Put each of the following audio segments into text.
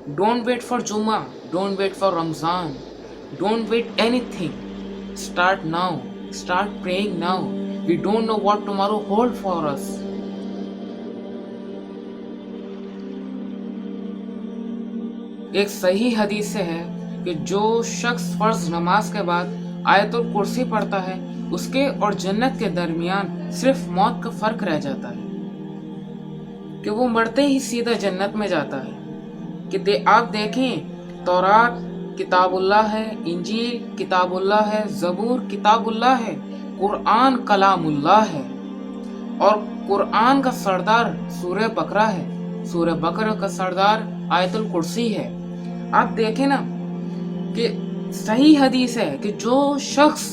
Don't wait for Jummah, don't wait for Ramzan, don't wait anything. Start now, start praying now. We don't know what tomorrow holds for us. ایک صحیح حدیث سے ہے کہ جو شخص فرض نماز کے بعد آیت الکرسی پڑھتا ہے اس کے اور جنت کے درمیان صرف موت کا فرق رہ جاتا ہے کہ وہ مرتے ہی سیدھا جنت میں جاتا ہے. کہ آپ دیکھیں تورات کتاب اللہ ہے، انجیل کتاب اللہ ہے، زبور کتاب اللہ ہے، قرآن کلام اللہ ہے، اور قرآن کا سردار سورہ بقرہ ہے، سورہ بقرہ کا سردار آیت الکرسی ہے. آپ دیکھیں نا کہ صحیح حدیث ہے کہ جو شخص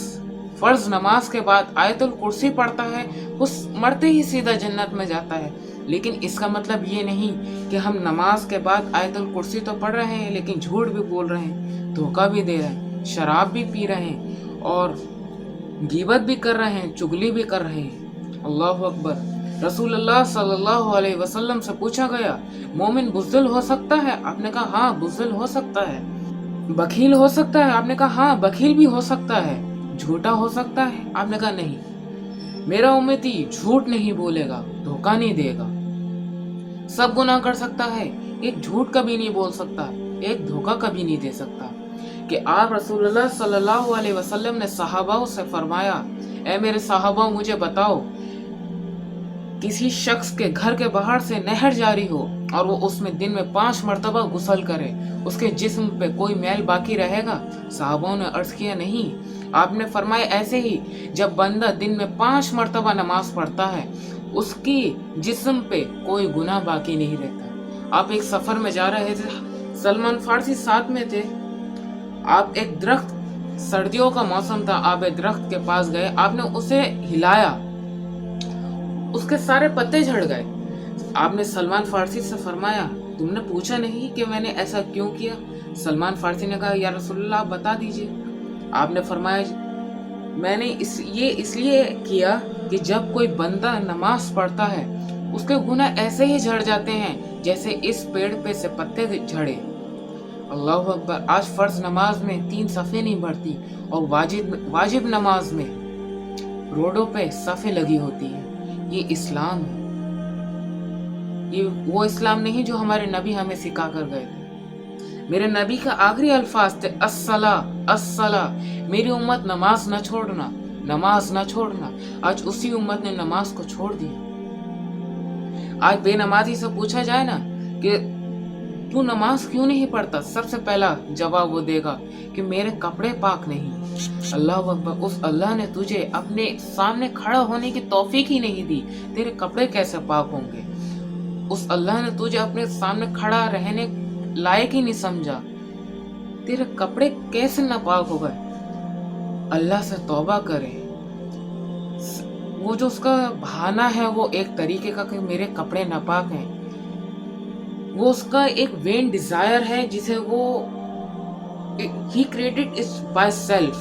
فرض نماز کے بعد آیت الکرسی پڑھتا ہے اس مرتے ہی سیدھا جنت میں جاتا ہے. لیکن اس کا مطلب یہ نہیں کہ ہم نماز کے بعد آیت الکرسی تو پڑھ رہے ہیں لیکن جھوٹ بھی بول رہے ہیں، دھوکہ بھی دے رہے ہیں، شراب بھی پی رہے ہیں، اور غیبت بھی کر رہے ہیں، چگلی بھی کر رہے ہیں. اللہ اکبر. رسول اللہ صلی اللہ علیہ وسلم سے پوچھا گیا مومن بزدل ہو سکتا ہے؟ آپ نے کہا ہاں بزدل ہو سکتا ہے. بخیل ہو سکتا ہے؟ آپ نے کہا ہاں بخیل بھی ہو سکتا ہے. جھوٹا ہو سکتا ہے؟ آپ نے کہا نہیں، میرا امتی جھوٹ نہیں بولے گا، دھوکہ نہیں دے گا. سب گناہ کر سکتا ہے، ایک جھوٹ کبھی نہیں بول سکتا، ایک دھوکہ کبھی نہیں دے سکتا. کہ آپ رسول اللہ صلی اللہ علیہ وسلم نے صحابہ سے فرمایا اے میرے صحابہ مجھے بتاؤ، کسی شخص کے گھر کے باہر سے نہر جاری ہو اور وہ اس میں دن میں 5 مرتبہ غسل کرے، اس کے جسم پہ کوئی میل باقی رہے گا؟ صحابوں نے عرض کیا نہیں. آپ نے فرمایا ایسے ہی جب بندہ دن میں 5 مرتبہ نماز پڑھتا ہے اس کی جسم پہ کوئی گناہ باقی نہیں رہتا. آپ ایک سفر میں جا رہے تھے، سلمان فارسی ساتھ میں تھے، آپ ایک درخت، سردیوں کا موسم تھا، آپ ایک درخت کے پاس گئے، آپ نے اسے ہلایا، اس کے سارے پتے جھڑ گئے. آپ نے سلمان فارسی سے فرمایا تم نے پوچھا نہیں کہ میں نے ایسا کیوں کیا؟ سلمان فارسی نے کہا یا رسول اللہ آپ بتا دیجئے. آپ نے فرمایا میں نے یہ اس لیے کیا کہ جب کوئی بندہ نماز پڑھتا ہے اس کے گناہ ایسے ہی جھڑ جاتے ہیں جیسے اس پیڑ پہ سے پتے جھڑے. اللہ اکبر. آج فرض نماز میں 3 صفیں نہیں بڑھتی اور واجب نماز میں روڈوں پہ صفیں لگی ہوتی ہیں. یہ اسلام ہے، یہ وہ اسلام نہیں جو ہمارے نبی ہمیں سکھا کر گئے تھے. میرے نبی کا آخری الفاظ تھے الصلاۃ الصلاۃ. میری امت نماز نہ چھوڑنا، نماز نہ چھوڑنا. آج اسی امت نے نماز کو چھوڑ دیا. آج بے نمازی سے پوچھا جائے نا کہ تو نماز کیوں نہیں پڑھتا، سب سے پہلا جواب وہ دے گا کہ میرے کپڑے پاک نہیں. اللہ اکبر. اس اللہ نے تجھے اپنے سامنے کھڑا ہونے کی توفیق ہی نہیں دی، تیرے کپڑے کیسے پاک ہوں گے؟ اس اللہ نے تجھے اپنے سامنے کھڑا رہنے لائق ہی نہیں سمجھا، تیرے کپڑے کیسے ناپاک ہو گئے؟ اللہ سے توبہ کرے. وہ جو اس کا بہانہ ہے وہ ایک طریقے کا کہ میرے کپڑے ناپاک ہیں، وہ اس کا ایک وین ڈیزائر ہے جسے وہ he created it by self,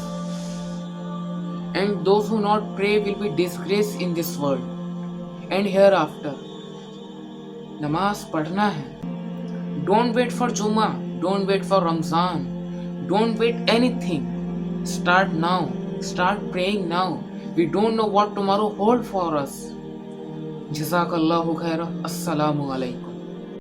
and those who not pray will be disgraced in this world and hereafter. نماز پڑھنا ہے. Don't wait for Jummah, don't wait for Ramzan, don't wait anything. Start now, start praying now. We don't know what tomorrow holds for us. جزاک اللہ خیر. السلام علیکم.